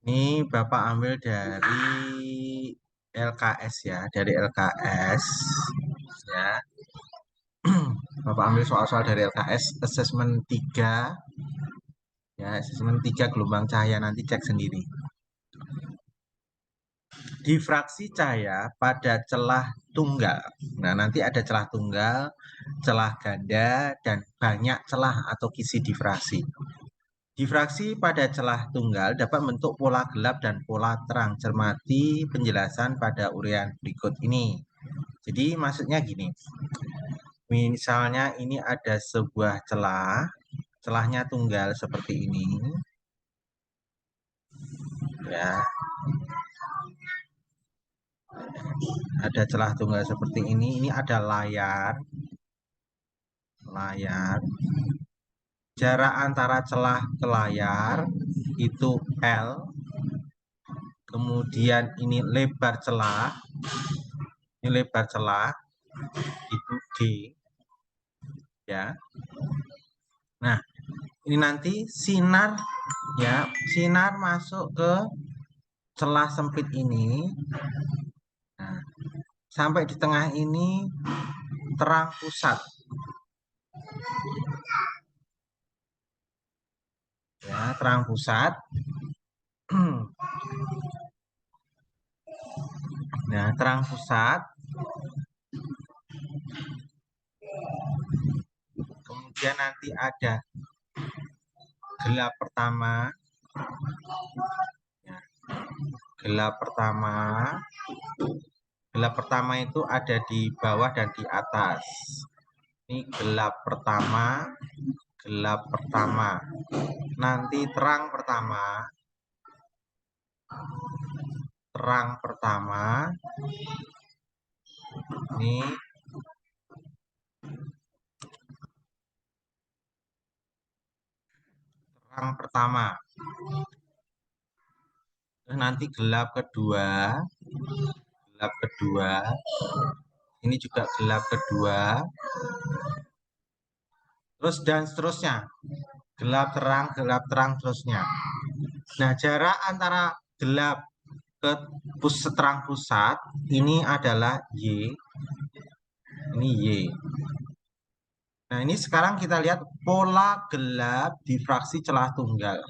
Ini Bapak ambil dari LKS ya, dari LKS ya. Bapak ambil soal-soal dari LKS assessment 3 ya, assessment 3 gelombang cahaya, nanti cek sendiri. Difraksi cahaya pada celah tunggal. Nah, nanti ada celah tunggal, celah ganda, dan banyak celah atau kisi difraksi. Difraksi pada celah tunggal dapat membentuk pola gelap dan pola terang. Cermati penjelasan pada uraian berikut ini. Jadi maksudnya gini, misalnya ini ada sebuah celah, celahnya tunggal seperti ini, ya. Ada celah tunggal seperti ini ada layar. Jarak antara celah ke layar itu L. Kemudian ini lebar celah. Ini lebar celah itu D. Ya. Nah, ini nanti sinar ya, sinar masuk ke celah sempit ini. Nah, sampai di tengah ini terang pusat. Ya, terang pusat. Nah, terang pusat. Kemudian nanti ada gelap pertama. Ya, gelap pertama. Gelap pertama itu ada di bawah dan di atas. Ini gelap pertama, gelap pertama. Nanti terang pertama. Terang pertama. Ini terang pertama. Terus nanti gelap kedua. Gelap kedua. Ini juga gelap kedua. Terus dan seterusnya. Gelap terang terusnya. Nah, jarak antara gelap ke terang pusat ini adalah Y. Ini Y. Nah, ini sekarang kita lihat pola gelap difraksi celah tunggal.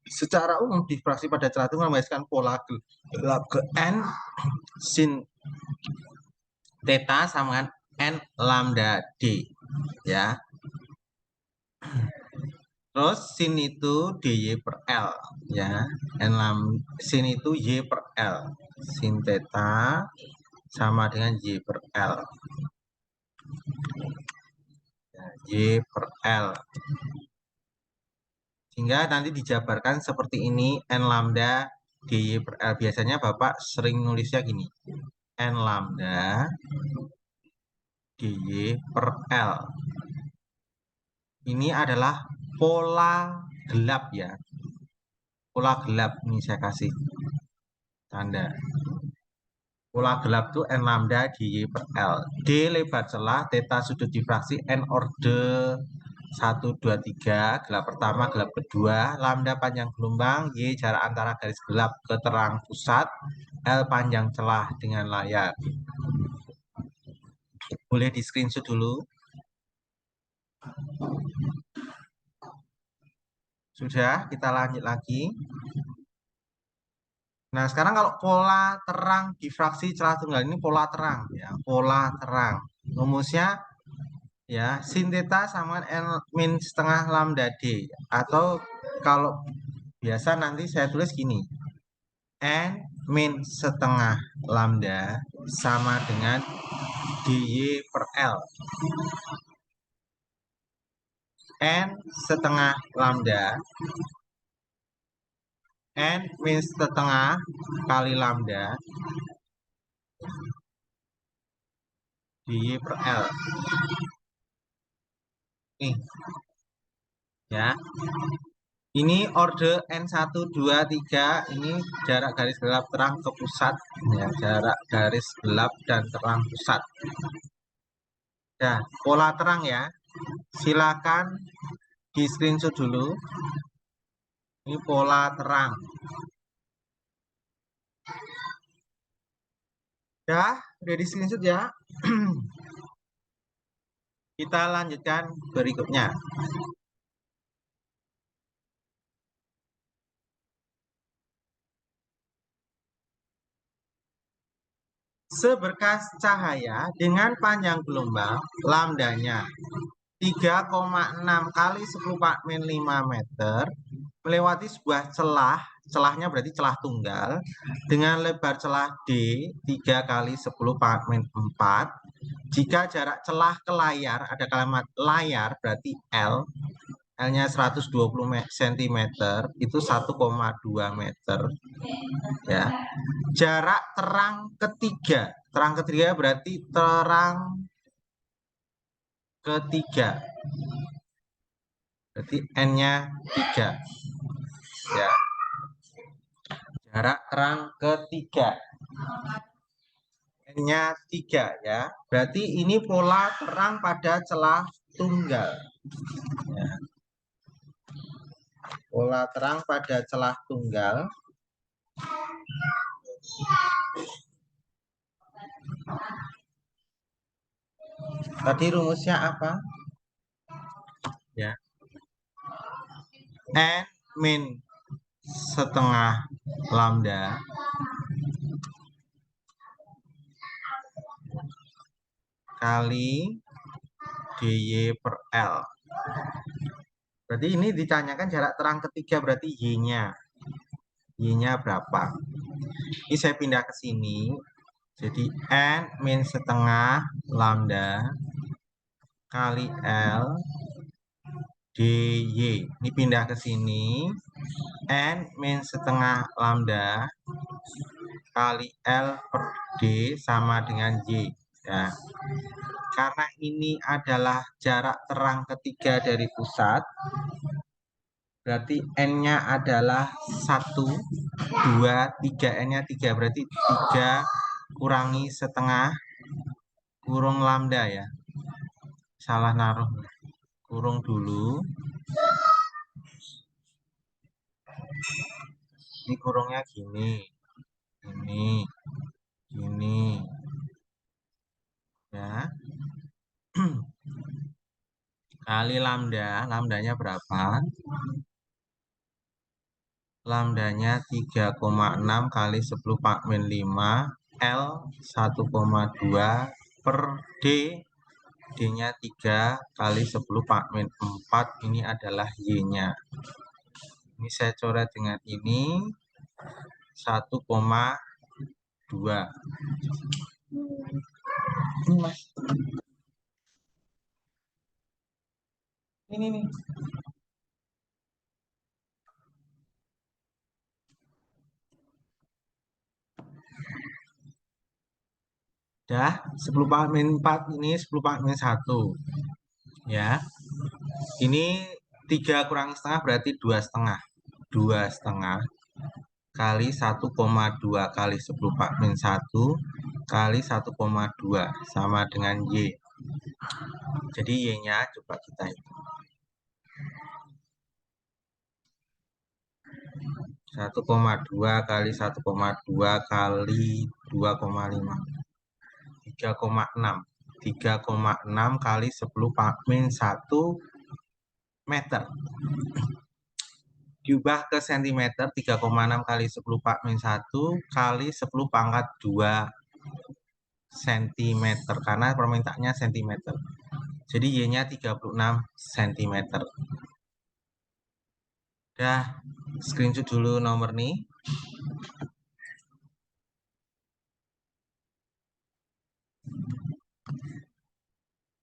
Secara umum difraksi pada celah tunggal menghasilkan pola gelap ke N sin theta sama dengan N lambda D. Ya. Terus sin itu dy per L ya. Sin itu y per L. Sin theta sama dengan y per L. Ya, y per L. Sehingga nanti dijabarkan seperti ini N lambda dy per L. Biasanya Bapak sering nulisnya gini. N lambda dy per L. Ini adalah pola gelap ya. Pola gelap ini saya kasih tanda. Pola gelap itu N lambda dy per L. D lebar celah, theta sudut difraksi, N orde 1, 2, 3, gelap pertama, gelap kedua, lambda panjang gelombang, Y jarak antara garis gelap ke terang pusat, L panjang celah dengan layar. Boleh di screenshot dulu. Sudah, kita lanjut lagi. Nah, sekarang kalau pola terang difraksi celah tunggal ini pola terang ya, pola terang. Rumusnya ya sin theta sama n min setengah lambda d, atau kalau biasa nanti saya tulis gini, n min setengah lambda sama dengan dy per L. N setengah lambda, n min setengah kali lambda dy per L. Nih ya, ini orde N1, 2, 3, ini jarak garis gelap terang ke pusat ya, jarak garis gelap dan terang pusat. Ya, pola terang ya, silakan di screenshot dulu. Ini pola terang. Ya, udah di screenshot ya. Kita lanjutkan berikutnya. Seberkas cahaya dengan panjang gelombang lambdanya 3,6 kali 10⁻5 meter melewati sebuah celah, celahnya berarti celah tunggal, dengan lebar celah D 3 kali 10⁻4. Jika jarak celah ke layar, ada kalimat layar berarti L, L-nya 120 cm, itu 1,2 meter. Ya. Jarak terang ketiga berarti terang ketiga. Berarti N-nya 3. Ya. Jarak terang ketiga. N-nya 3 ya. Berarti ini pola terang pada celah tunggal. Ya. Pola terang pada celah tunggal. Tadi rumusnya apa? Ya. N min setengah lambda kali dy per L. Berarti ini ditanyakan jarak terang ketiga, berarti Y-nya. Y-nya berapa? Ini saya pindah ke sini. Jadi N min setengah lambda kali L dy. Ini pindah ke sini. N min setengah lambda kali L per D sama dengan Y. Ya. Karena ini adalah jarak terang ketiga dari pusat, berarti N-nya adalah 1, 2, 3. N-nya 3, berarti 3 kurangi setengah kurung lambda ya. Salah naruh. Kurung dulu. Ini kurungnya gini. Gini. Ya. Kali lambda, lambdanya berapa? Lambdanya 3,6 kali 10⁻5 L 1,2 per D. D-nya 3 kali 10⁻4. Ini adalah Y-nya. Ini saya coret dengan ini 1,2. Ini Mas. Ini nih. Dah 10⁻4 ini 10⁻1. Ya. Ini 3 kurangi setengah berarti 2,5. 2,5 kali 1,2 kali 10⁻1 kali 1,2 sama dengan Y. Jadi Y-nya coba kita hitung. 1,2 kali 1,2 kali 2,5. 3,6. 3,6 kali 10⁻1 meter. Diubah ke cm, 3,6 kali 10⁻1 kali 10⁻2 cm, karena permintaannya cm. Jadi Y-nya 36 cm. Udah, screenshot dulu nomor nih.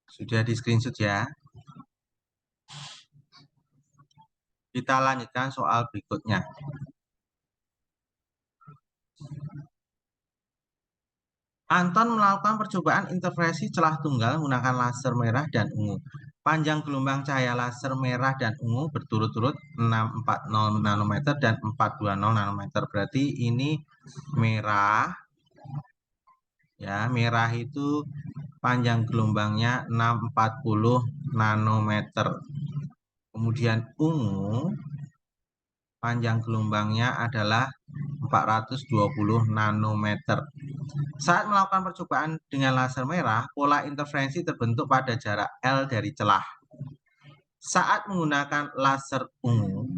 Sudah di screenshot ya. Kita lanjutkan soal berikutnya. Anton melakukan percobaan interferensi celah tunggal menggunakan laser merah dan ungu. Panjang gelombang cahaya laser merah dan ungu berturut-turut 640 nanometer dan 420 nanometer. Berarti ini merah. Ya, merah itu panjang gelombangnya 640 nanometer. Kemudian ungu Panjang gelombangnya adalah 420 nanometer. Saat melakukan percobaan dengan laser merah, pola interferensi terbentuk pada jarak L dari celah. Saat menggunakan laser ungu,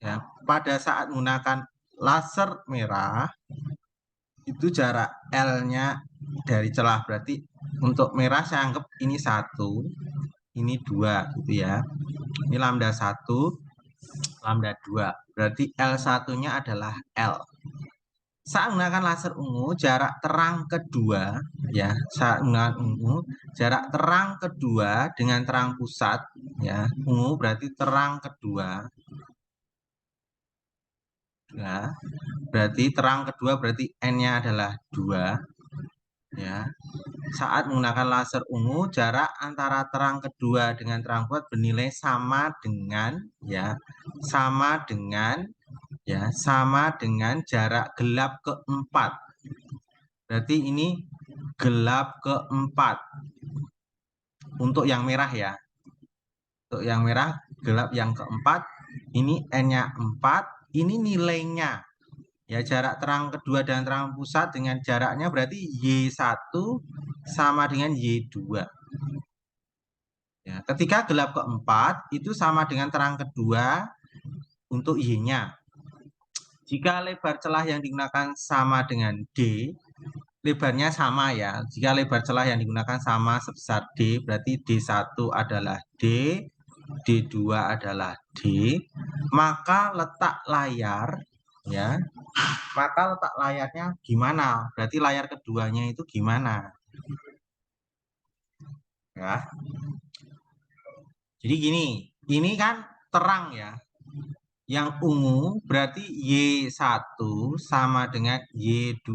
ya, pada saat menggunakan laser merah, itu jarak L-nya dari celah. Berarti untuk merah saya anggap ini 1, ini 2 gitu ya. Ini lambda 1, lambda 2. Berarti L1-nya adalah L. Saat menggunakan laser ungu, jarak terang kedua, ya, saat menggunakan ungu, jarak terang kedua dengan terang pusat, ya, ungu berarti terang kedua, ya, berarti terang kedua berarti N-nya adalah 2, ya. Saat menggunakan laser ungu, jarak antara terang kedua dengan terang pusat bernilai sama dengan, ya, sama dengan jarak gelap keempat. Berarti ini gelap keempat untuk yang merah ya. Untuk yang merah gelap yang keempat, ini N-nya 4, ini nilainya. Ya, jarak terang kedua dan terang pusat dengan jaraknya berarti Y1 sama dengan Y2. Ya, ketika gelap keempat itu sama dengan terang kedua untuk Y-nya. Jika lebar celah yang digunakan sama dengan D, lebarnya sama ya. Jika lebar celah yang digunakan sama sebesar D, berarti D1 adalah D, D2 adalah D, maka letak layar, ya, maka letak layarnya gimana? Berarti layar keduanya itu gimana? Ya. Jadi gini, ini kan terang ya. Yang ungu berarti Y1 sama dengan Y2.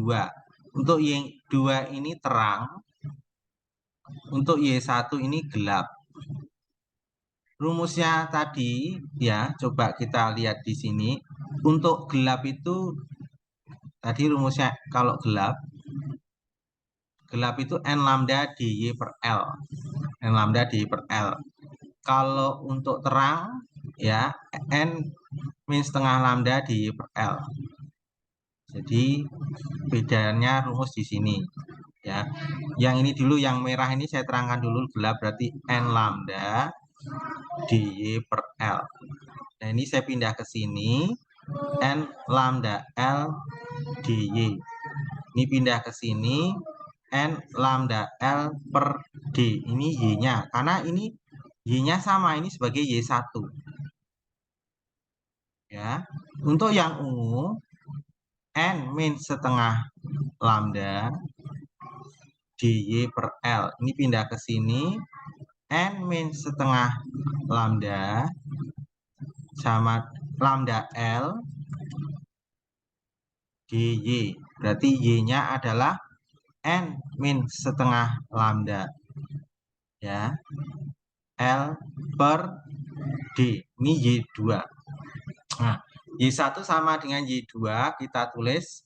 Untuk Y2 ini terang, untuk Y1 ini gelap. Rumusnya tadi ya, coba kita lihat di sini. Untuk gelap itu tadi rumusnya kalau gelap itu N lambda dy per L. N lambda dy per L. Kalau untuk terang ya N min setengah lambda dy per L. Jadi bedanya rumus di sini ya. Yang ini dulu, yang merah ini saya terangkan dulu gelap berarti N lambda dy per L. Nah, ini saya pindah ke sini N lambda L dy. Ini pindah ke sini N lambda L per D. Ini Y-nya. Karena ini Y-nya sama, ini sebagai Y1. Ya. Untuk yang ungu N min setengah lambda dy per L. Ini pindah ke sini N min setengah lambda sama lambda L dy. Berarti Y-nya adalah N min setengah lambda, ya, L per D. Ini Y2. Nah, Y1 sama dengan Y2, kita tulis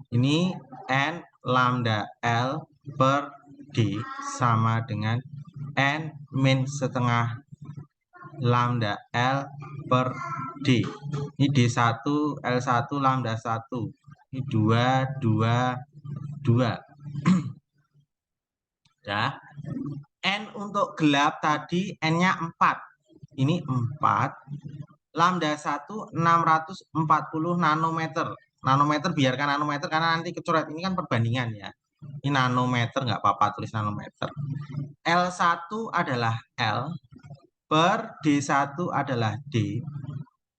ini N lambda L per D sama dengan N min setengah lambda L per D. Ini D1, L1, lambda 1. Ini 2, 2, 2. Ya. N untuk gelap tadi N-nya 4. Ini 4. Lambda 1 640 nanometer. Nanometer biarkan nanometer karena nanti kecoret. Ini kan perbandingan ya. Ini nanometer nggak apa-apa tulis nanometer. L1 adalah L per D1 adalah D.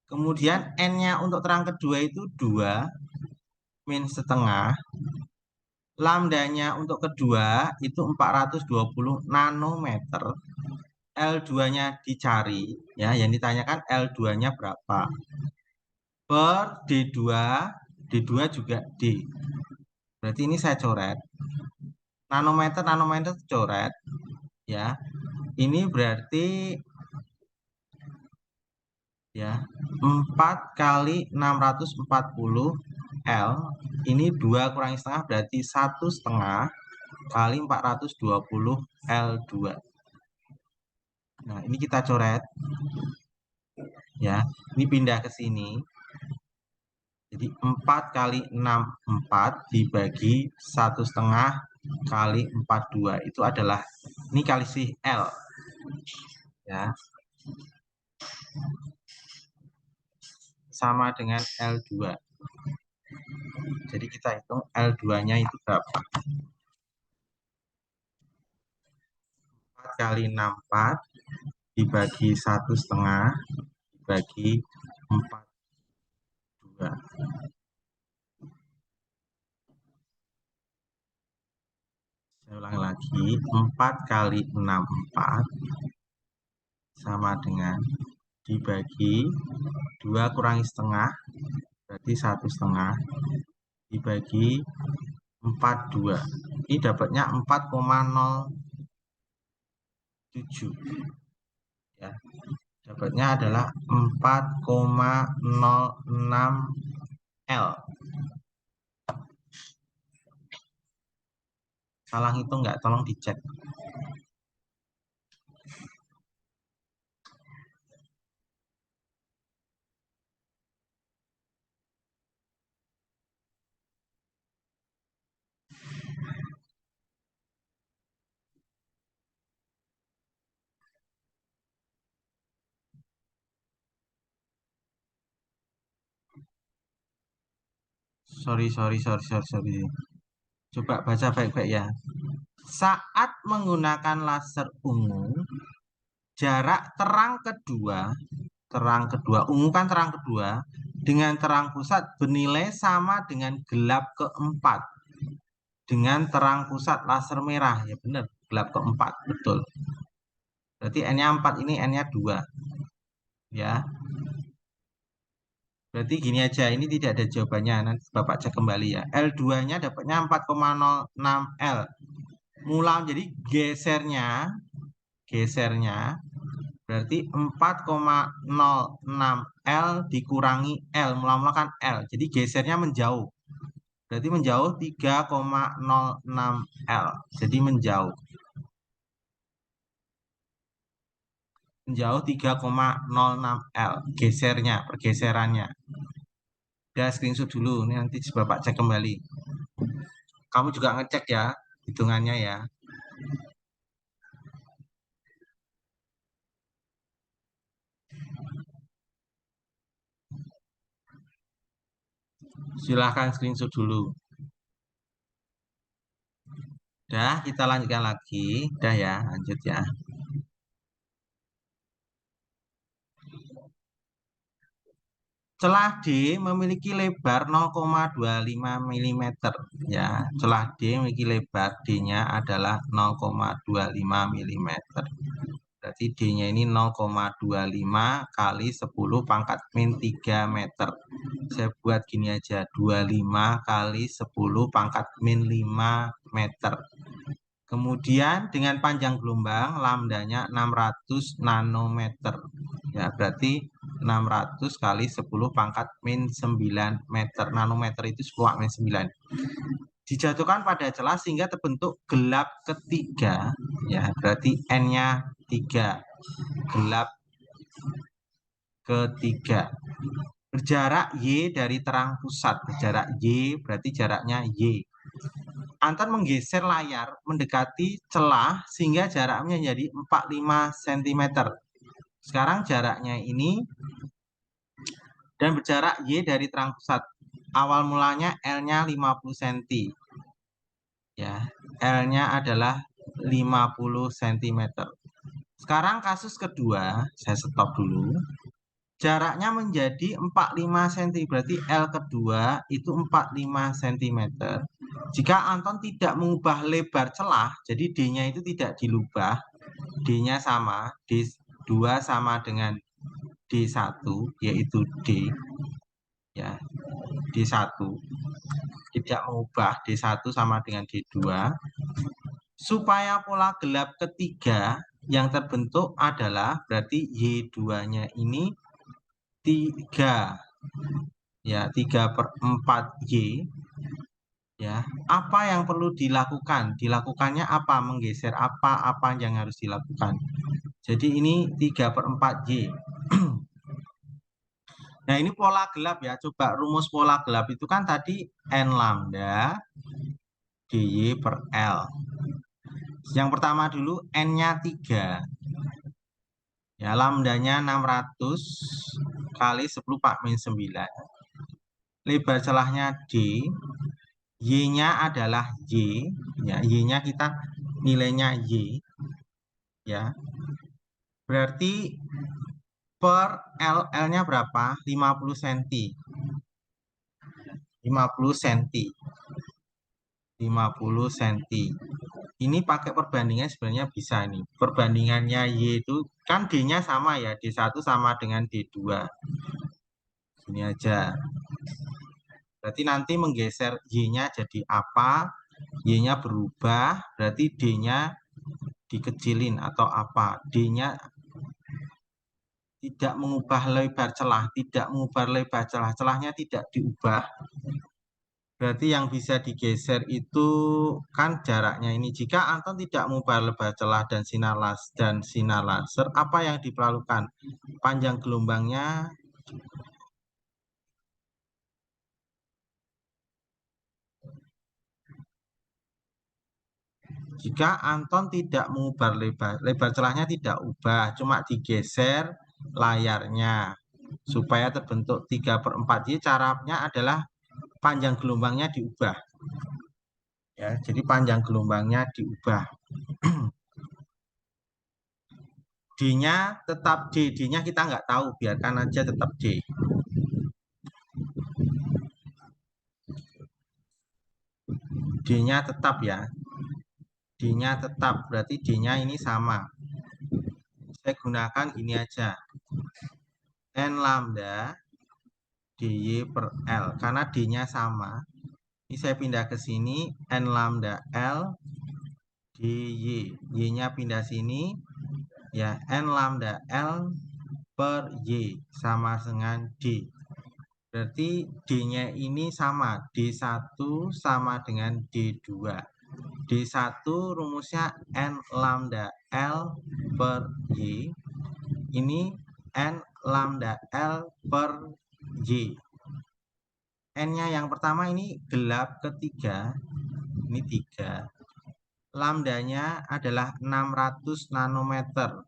Kemudian N-nya untuk terang kedua itu 2 min setengah. Lambdanya untuk kedua itu 420 nanometer. L2-nya dicari, ya, yang ditanyakan L2-nya berapa. Per D2, D2 juga D. Berarti ini saya coret. Nanometer, nanometer coret, ya. Ini berarti ya 4 kali 640 L. Ini 2 kurangi setengah berarti 1,5 kali 420 L2. Nah, ini kita coret. Ya, ini pindah ke sini. Jadi 4 kali 6, 4 dibagi 1,5 kali 4, 2. Itu adalah, ini kali si L. Ya, sama dengan L2. Jadi kita hitung L2-nya itu berapa. 4 kali 6, 4 dibagi 1,5 dibagi 4, 2. Saya ulang lagi, 4 kali 6, 4 sama dengan dibagi 2 kurangi setengah, berarti 1,5 dibagi 4, 2. Ini dapatnya 4,07. Ya, dapatnya adalah 4,06 L. Salah hitung nggak? Tolong dicek. Sorry. Coba baca baik-baik ya. Saat menggunakan laser ungu, jarak terang kedua, ungu kan terang kedua, dengan terang pusat bernilai sama dengan gelap keempat. Dengan terang pusat laser merah, ya benar, gelap keempat, betul. Berarti N-nya 4, ini N-nya 2. Ya. Berarti gini aja, ini tidak ada jawabannya, nanti Bapak cek kembali ya. L2-nya dapatnya 4,06 L. Mulai jadi gesernya berarti 4,06 L dikurangi L, mula-mula kan L. Jadi gesernya menjauh. Berarti menjauh 3,06 L. Jadi menjauh 3,06 L. Pergeserannya. Udah screenshot dulu, ini nanti Bapak cek kembali. Kamu juga ngecek ya hitungannya ya. Silahkan screenshot dulu. Udah, kita lanjutkan lagi. Udah ya, lanjut ya. Celah D memiliki lebar 0,25 mm ya. Celah D memiliki lebar D-nya adalah 0,25 mm. Berarti D-nya ini 0,25 kali 10 pangkat min 3 meter. Saya buat gini aja, 25 kali 10 pangkat min 5 meter. Kemudian dengan panjang gelombang lambdanya 600 nanometer. Ya, berarti 600 kali 10 pangkat min 9 meter. Nanometer itu 10 min 9. Dijatuhkan pada celah sehingga terbentuk gelap ketiga. Ya, berarti N-nya 3. Gelap ketiga. Berjarak Y dari terang pusat. Berjarak Y berarti jaraknya Y. Anton menggeser layar mendekati celah sehingga jaraknya menjadi 45 cm. Sekarang jaraknya ini dan berjarak Y dari terang pusat. Awal mulanya L-nya 50 cm. Ya, L-nya adalah 50 cm. Sekarang kasus kedua, saya stop dulu. Jaraknya menjadi 45 cm, berarti L kedua itu 45 cm. Jika Anton tidak mengubah lebar celah, jadi D-nya itu tidak dilubah, D-nya sama, D2 sama dengan D1, yaitu D, ya, D1, tidak mengubah, D1 sama dengan D2, supaya pola gelap ketiga yang terbentuk adalah, berarti Y2-nya ini 3, ya, 3/4 Y. Ya, apa yang perlu dilakukan? Dilakukannya apa? Menggeser apa yang harus dilakukan? Jadi ini 3/4 Y. Nah, ini pola gelap ya. Coba rumus pola gelap itu kan tadi N lambda dy per L. Yang pertama dulu N-nya 3. Ya, lambdanya 600 kali 10 Pak min 9. Lebar celahnya D. Y-nya adalah Y. Ya, Y-nya kita nilainya Y. Ya. Berarti per L-nya berapa? 50 cm. 50 cm. 50 cm. Ini pakai perbandingan sebenarnya bisa ini. Perbandingannya Y itu kan D-nya sama ya. D1 sama dengan D2. Ini aja. Berarti nanti menggeser Y-nya jadi apa? Y-nya berubah. Berarti D-nya dikecilin atau apa? D-nya tidak mengubah lebar celah. Tidak mengubah lebar celah. Celahnya tidak diubah. Berarti yang bisa digeser itu kan jaraknya ini. Jika Anton tidak mengubah lebar celah dan sinar laser, apa yang diperlukan? Panjang gelombangnya jika Anton tidak mengubah lebar celahnya tidak ubah, cuma digeser layarnya supaya terbentuk 3/4. Jadi caranya adalah panjang gelombangnya diubah. Ya, jadi panjang gelombangnya diubah. D-nya tetap D. D-nya kita nggak tahu, biarkan aja tetap D. D-nya tetap ya. D-nya tetap, berarti D-nya ini sama. Saya gunakan gini aja. N lambda dy per L. Karena D-nya sama. Ini saya pindah ke sini. N lambda L dy. Y-nya pindah sini. Ya, N lambda L per Y sama dengan D. Berarti D-nya ini sama. D1 sama dengan D2. D1 rumusnya N lambda L per Y. Ini N lambda L per Y. N-nya yang pertama ini gelap ketiga. Ini 3. Lambdanya adalah 600 nanometer.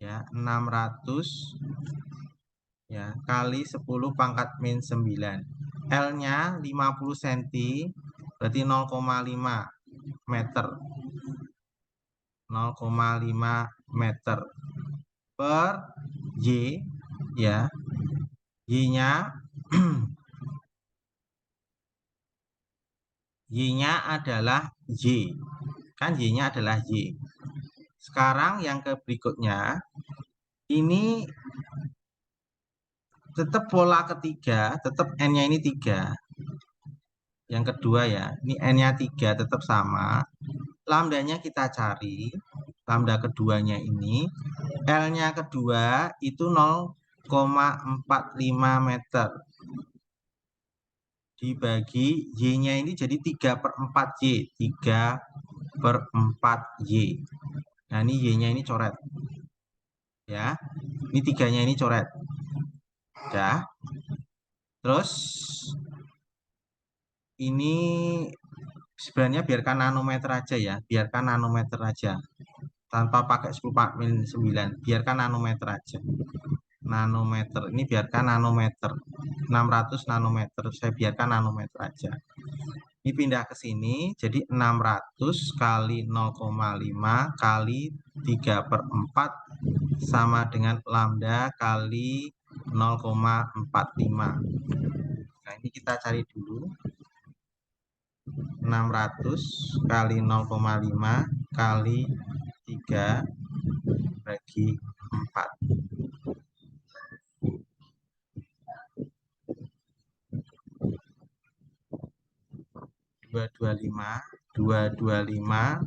Ya, 600 ya kali 10 pangkat min 9. L-nya 50 cm, berarti 0,5 meter. 0,5 meter per Y ya. Y-nya Y-nya adalah Y. Kan Y-nya adalah Y. Sekarang yang ke berikutnya ini tetap pola ketiga, tetap N-nya ini 3. Yang kedua ya, ini N-nya 3 tetap sama. Lambdanya kita cari. Lambda keduanya ini. L-nya kedua itu 0,45 meter. Dibagi Y-nya ini jadi 3/4 Y. 3/4 Y. Nah, ini Y-nya ini coret. Ya, ini 3-nya ini coret. Ya. Terus ini sebenarnya biarkan nanometer aja ya, biarkan nanometer aja. Tanpa pakai 10 min 9, biarkan nanometer aja. Nanometer, ini biarkan nanometer. 600 nanometer, saya biarkan nanometer aja. Ini pindah ke sini, jadi 600 kali 0,5 kali 3/4 sama dengan lambda kali 0,45. Nah, ini kita cari dulu. 600 kali 0,5 kali 3 bagi 4. 225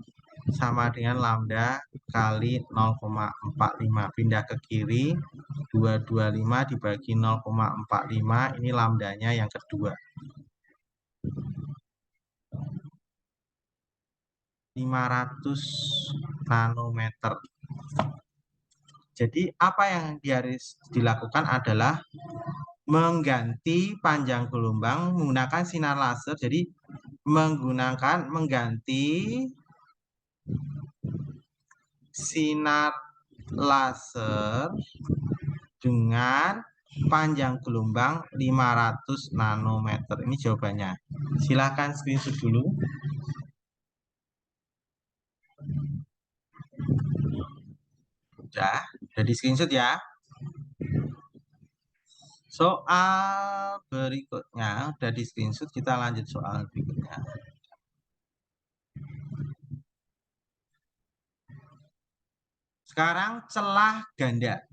sama dengan lambda kali 0,45. Pindah ke kiri, 225 dibagi 0,45, ini lambdanya yang kedua. 500 nanometer. Jadi apa yang harus dilakukan adalah mengganti panjang gelombang menggunakan sinar laser. Jadi mengganti sinar laser dengan panjang gelombang 500 nanometer. Ini jawabannya. Silahkan screenshot dulu. Udah di screenshot ya. Soal berikutnya udah di screenshot, kita lanjut soal berikutnya. Sekarang celah ganda.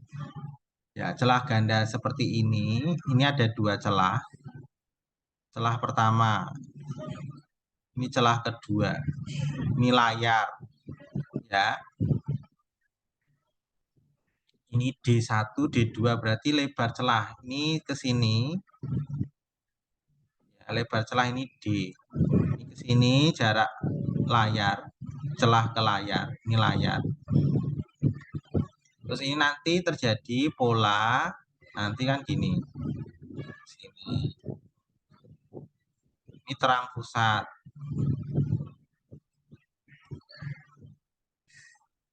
Ya, celah ganda seperti ini. Ini ada dua celah. Celah pertama. Ini celah kedua. Ini layar. Ya. Ini D1, D2 berarti lebar celah. Ini ke sini. Ya, lebar celah ini D. Ini ke sini jarak layar. Celah ke layar. Ini layar. Terus ini nanti terjadi pola, nanti kan gini. Sini. Ini terang pusat.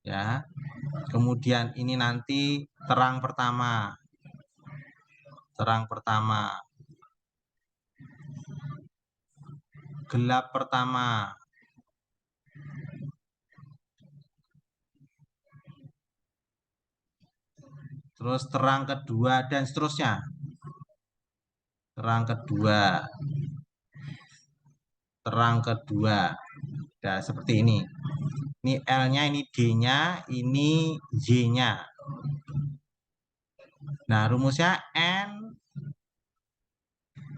Ya. Kemudian ini nanti terang pertama. Terang pertama. Gelap pertama. Terus terang kedua dan seterusnya. Terang kedua. Terang kedua. Nah, seperti ini. Ini L-nya, ini D-nya, ini Y-nya. Nah, rumusnya N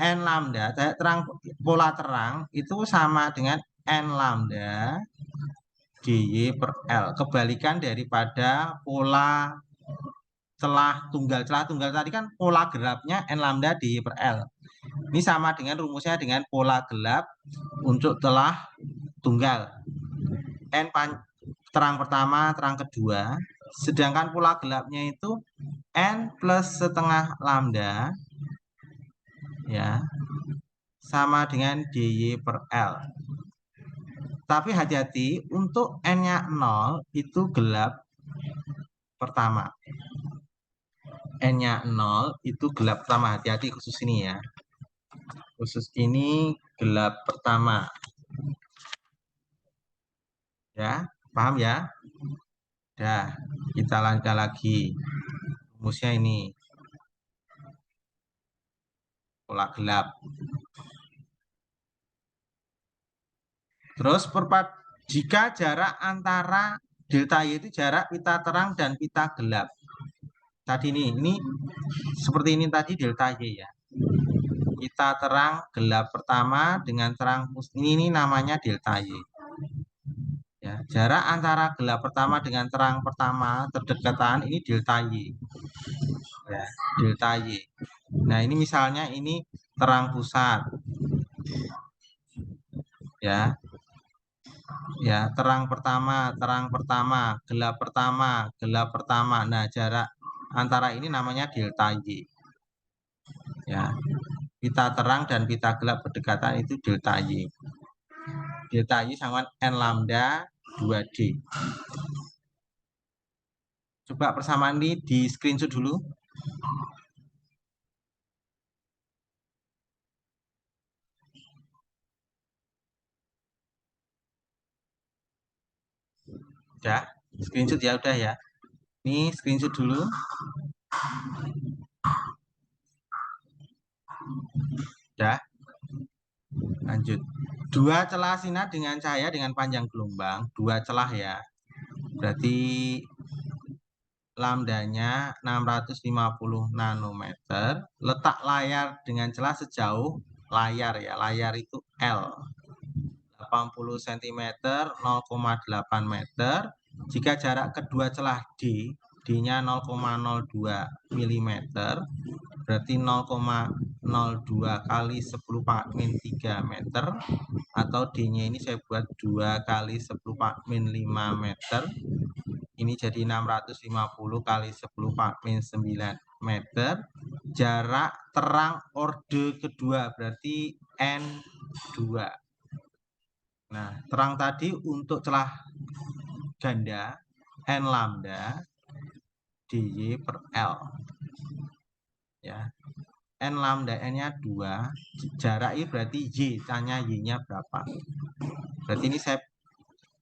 lambda, terang pola terang itu sama dengan N lambda dy per L. Kebalikan daripada pola celah tunggal. Celah tunggal tadi kan pola gelapnya N lambda dy per L. Ini sama dengan rumusnya dengan pola gelap untuk celah tunggal. N terang pertama, terang kedua. Sedangkan pola gelapnya itu N plus setengah lambda, ya, sama dengan dy per L. Tapi hati-hati, untuk N-nya 0 itu gelap pertama. N-nya 0 itu gelap pertama. Hati-hati khusus ini ya. Khusus ini gelap pertama. Ya, paham ya? Dah, kita lanjutkan lagi. Rumusnya ini. Pola gelap. Terus jika jarak antara delta Y itu jarak pita terang dan pita gelap. Tadi ini seperti ini tadi delta Y ya. Pita terang gelap pertama dengan terang ini namanya delta Y. Ya, jarak antara gelap pertama dengan terang pertama terdekatan ini delta Y. Ya, delta Y. Nah, ini misalnya ini terang pusat. Ya. Ya, terang pertama, gelap pertama, gelap pertama. Nah, jarak antara ini namanya delta Y. Ya. Pita terang dan pita gelap berdekatan itu delta Y. Delta Y sama N lambda 2D. Coba persamaan ini di screenshot dulu. Udah, screenshot ya udah ya. Ini screenshot dulu. Udah. Lanjut. Dua celah sinar dengan cahaya dengan panjang gelombang, dua celah ya. Berarti lambdanya 650 nanometer. Letak layar dengan celah sejauh layar ya. Layar itu L. 80 cm, 0,8 meter. Jika jarak kedua celah D, D-nya 0,02 mm, berarti 0,02 kali 10 pangkat 3 meter, atau D-nya ini saya buat 2 kali 10 pangkat 5 meter. Ini jadi 650 kali 10 pangkat 9 meter. Jarak terang orde kedua, berarti N2. Nah, terang tadi untuk celah ganda N lambda dy per L. Ya. N lambda N-nya 2, jarak ini berarti Y, tanya Y-nya berapa. Berarti ini saya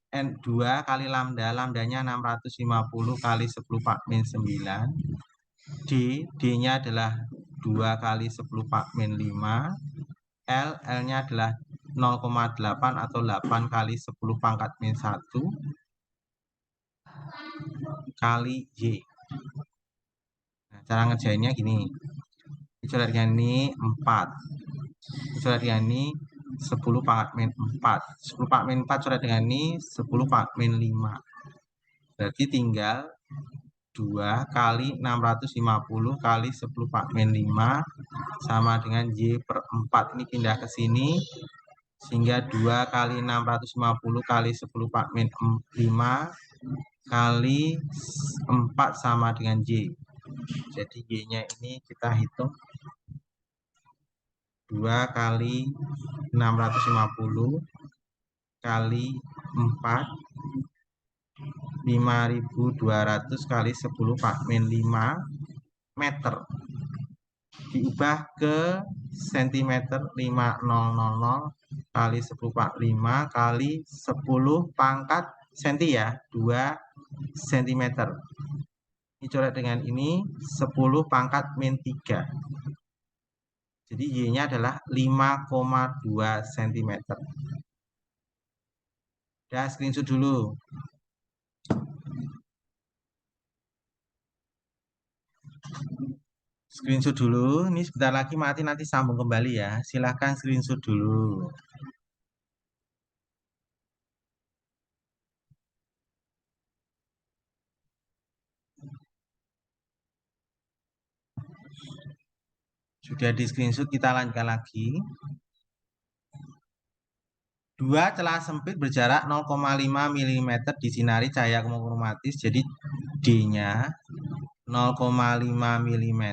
N2 kali lambda, lambdanya 650 kali 10 Pak min 9. D-nya adalah 2 kali 10 Pak min 5. L-nya adalah 0,8 atau 8 kali 10 pangkat min 1 kali Y. Nah, cara ngerjainnya gini. Coba dengan ini 4. Coba dengan ini 10 pangkat min 4. 10 pangkat min 4 coba dengan ini 10 pangkat min 5. Berarti tinggal 2 kali 650 kali 10 pangkat min 5 sama dengan Y per 4. Ini pindah ke sini. Sehingga 2 kali 650 kali 10 pangkat min 5 kali 4 sama dengan Y. Jadi Y-nya ini kita hitung 2 kali 650 kali 4 5.200 kali 10 Pak min 5 meter diubah ke cm 5000 kali 10 Pak 5 kali 10 pangkat senti ya 2 cm. Ini coret dengan ini 10 pangkat min 3. Jadi Y-nya adalah 5,2 cm. Ya, screenshot dulu. Screenshot dulu. Ini sebentar lagi mati, nanti sambung kembali ya. Silahkan screenshot dulu. Sudah di screenshot, kita lanjutkan lagi. Dua celah sempit berjarak 0,5 mm disinari cahaya monokromatis. Jadi D-nya 0,5 mm